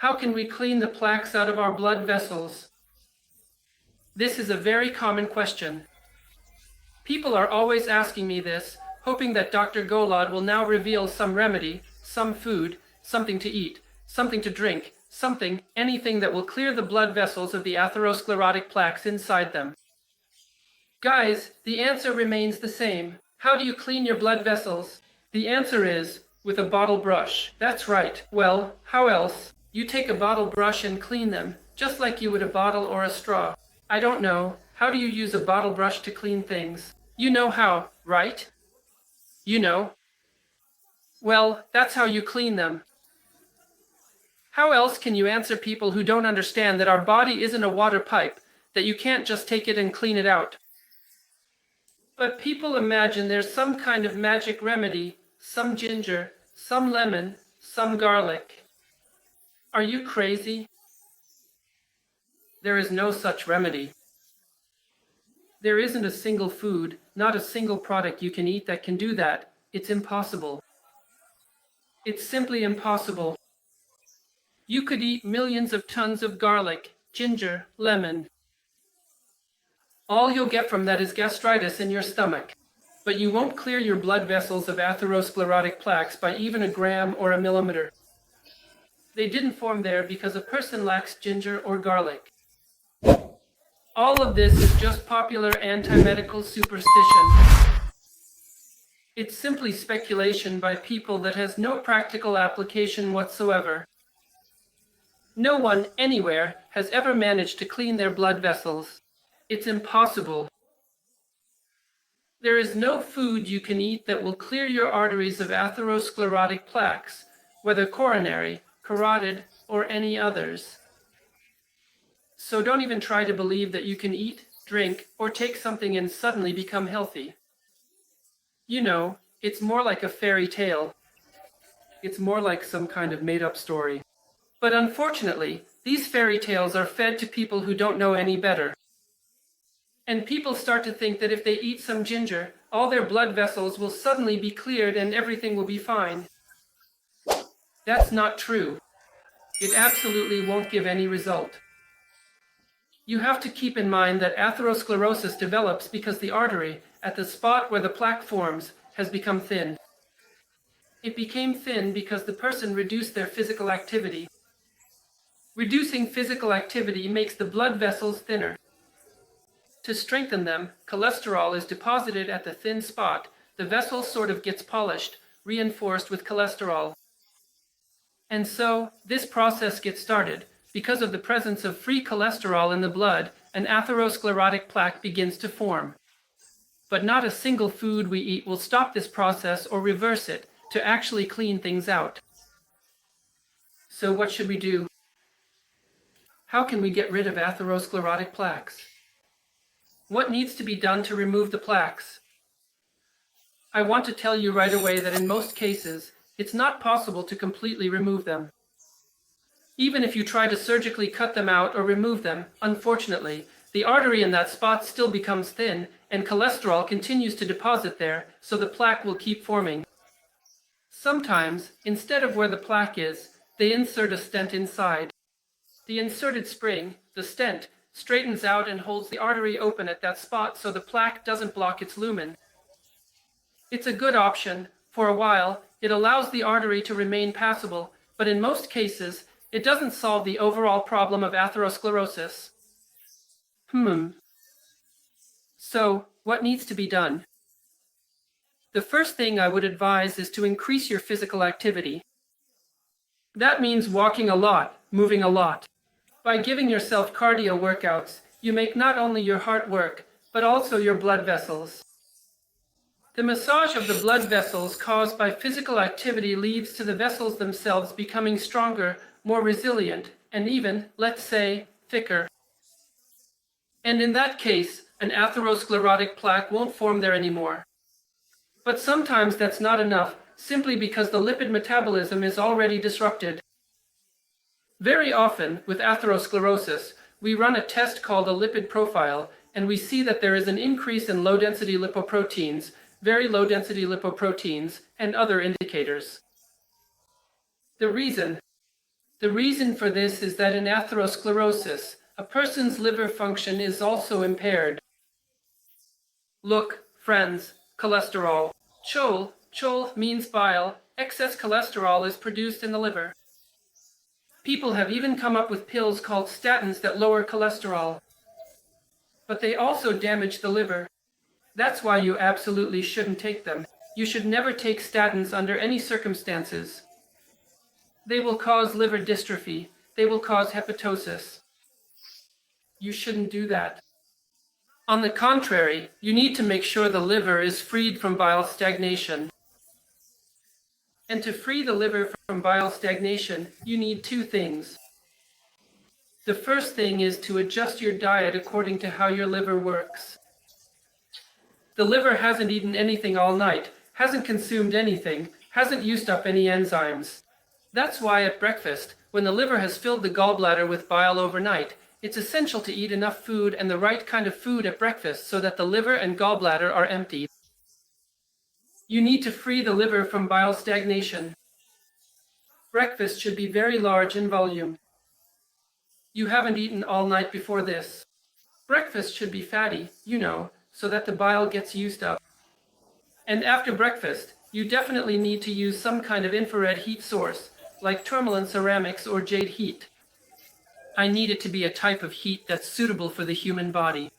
How can we clean the plaques out of our blood vessels? This is a very common question. People are always asking me this, hoping that Dr. Golod will now reveal some remedy, some food, something to eat, something to drink, anything that will clear the blood vessels of the atherosclerotic plaques inside them. Guys, the answer remains the same. How do you clean your blood vessels? The answer is, with a bottle brush. That's right. Well, how else? You take a bottle brush and clean them, just like you would a bottle or a straw. I don't know. How do you use a bottle brush to clean things? You know how, right? You know. Well, that's how you clean them. How else can you answer people who don't understand that our body isn't a water pipe, that you can't just take it and clean it out? But people imagine there's some kind of magic remedy, some ginger, some lemon, some garlic. Are you crazy? There is no such remedy. There isn't a single food, not a single product you can eat that can do that. It's impossible. It's simply impossible. You could eat millions of tons of garlic, ginger, lemon. All you'll get from that is gastritis in your stomach. But you won't clear your blood vessels of atherosclerotic plaques by even a gram or a millimeter. They didn't form there because a person lacks ginger or garlic. All of this is just popular anti-medical superstition. It's simply speculation by people that has no practical application whatsoever. No one, anywhere, has ever managed to clean their blood vessels. It's impossible. There is no food you can eat that will clear your arteries of atherosclerotic plaques, whether coronary, carotid, or any others. So don't even try to believe that you can eat, drink, or take something and suddenly become healthy. You know, it's more like a fairy tale. It's more like some kind of made-up story. But unfortunately, these fairy tales are fed to people who don't know any better. And people start to think that if they eat some ginger, all their blood vessels will suddenly be cleared and everything will be fine. That's not true. It absolutely won't give any result. You have to keep in mind that atherosclerosis develops because the artery, at the spot where the plaque forms, has become thin. It became thin because the person reduced their physical activity. Reducing physical activity makes the blood vessels thinner. To strengthen them, cholesterol is deposited at the thin spot. The vessel sort of gets polished, reinforced with cholesterol. And so, this process gets started. Because of the presence of free cholesterol in the blood, an atherosclerotic plaque begins to form. But not a single food we eat will stop this process or reverse it, to actually clean things out. So what should we do? How can we get rid of atherosclerotic plaques? What needs to be done to remove the plaques? I want to tell you right away that in most cases, it's not possible to completely remove them. Even if you try to surgically cut them out or remove them, unfortunately, the artery in that spot still becomes thin, and cholesterol continues to deposit there, so the plaque will keep forming. Sometimes, instead of where the plaque is, they insert a stent inside. The inserted spring, the stent, straightens out and holds the artery open at that spot so the plaque doesn't block its lumen. It's a good option. For a while, it allows the artery to remain passable, but in most cases, it doesn't solve the overall problem of atherosclerosis. So, what needs to be done? The first thing I would advise is to increase your physical activity. That means walking a lot, moving a lot. By giving yourself cardio workouts, you make not only your heart work, but also your blood vessels. The massage of the blood vessels caused by physical activity leads to the vessels themselves becoming stronger, more resilient, and even, let's say, thicker. And in that case, an atherosclerotic plaque won't form there anymore. But sometimes that's not enough, simply because the lipid metabolism is already disrupted. Very often, with atherosclerosis, we run a test called a lipid profile, and we see that there is an increase in low-density lipoproteins, very low-density lipoproteins, and other indicators. The reason The reason for this is that in atherosclerosis, a person's liver function is also impaired. Look, friends, cholesterol. Chol means bile. Excess cholesterol is produced in the liver. People have even come up with pills called statins that lower cholesterol. But they also damage the liver. That's why you absolutely shouldn't take them. You should never take statins under any circumstances. They will cause liver dystrophy. They will cause hepatosis. You shouldn't do that. On the contrary, you need to make sure the liver is freed from bile stagnation. And to free the liver from bile stagnation, you need two things. The first thing is to adjust your diet according to how your liver works. The liver hasn't eaten anything all night, hasn't consumed anything, hasn't used up any enzymes. That's why at breakfast, when the liver has filled the gallbladder with bile overnight, it's essential to eat enough food and the right kind of food at breakfast so that the liver and gallbladder are empty. You need to free the liver from bile stagnation. Breakfast should be very large in volume. You haven't eaten all night before this. Breakfast should be fatty, so that the bile gets used up. And after breakfast, you definitely need to use some kind of infrared heat source, like tourmaline ceramics or jade heat. I need it to be a type of heat that's suitable for the human body.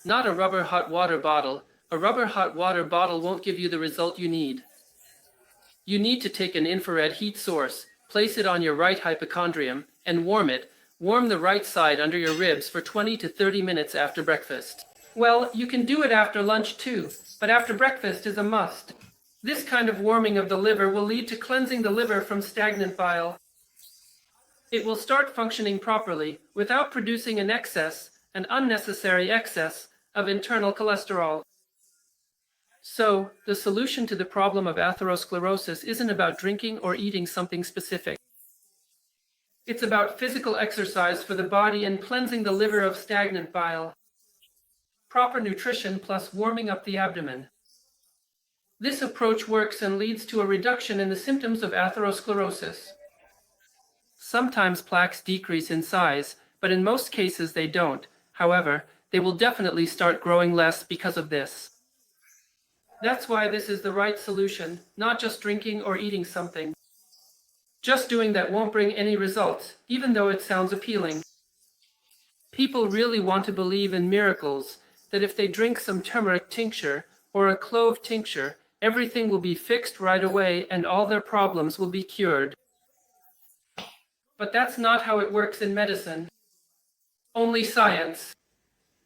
Not a rubber hot water bottle. A rubber hot water bottle won't give you the result you need. You need to take an infrared heat source, place it on your right hypochondrium, and warm it. Warm the right side under your ribs for 20 to 30 minutes after breakfast. Well, you can do it after lunch too, but after breakfast is a must. This kind of warming of the liver will lead to cleansing the liver from stagnant bile. It will start functioning properly without producing an unnecessary excess of internal cholesterol. So, the solution to the problem of atherosclerosis isn't about drinking or eating something specific. It's about physical exercise for the body and cleansing the liver of stagnant bile. Proper nutrition plus warming up the abdomen. This approach works and leads to a reduction in the symptoms of atherosclerosis. Sometimes plaques decrease in size, but in most cases they don't. However, they will definitely start growing less because of this. That's why this is the right solution, not just drinking or eating something. Just doing that won't bring any results, even though it sounds appealing. People really want to believe in miracles, that if they drink some turmeric tincture or a clove tincture, everything will be fixed right away and all their problems will be cured. But that's not how it works in medicine. Only science.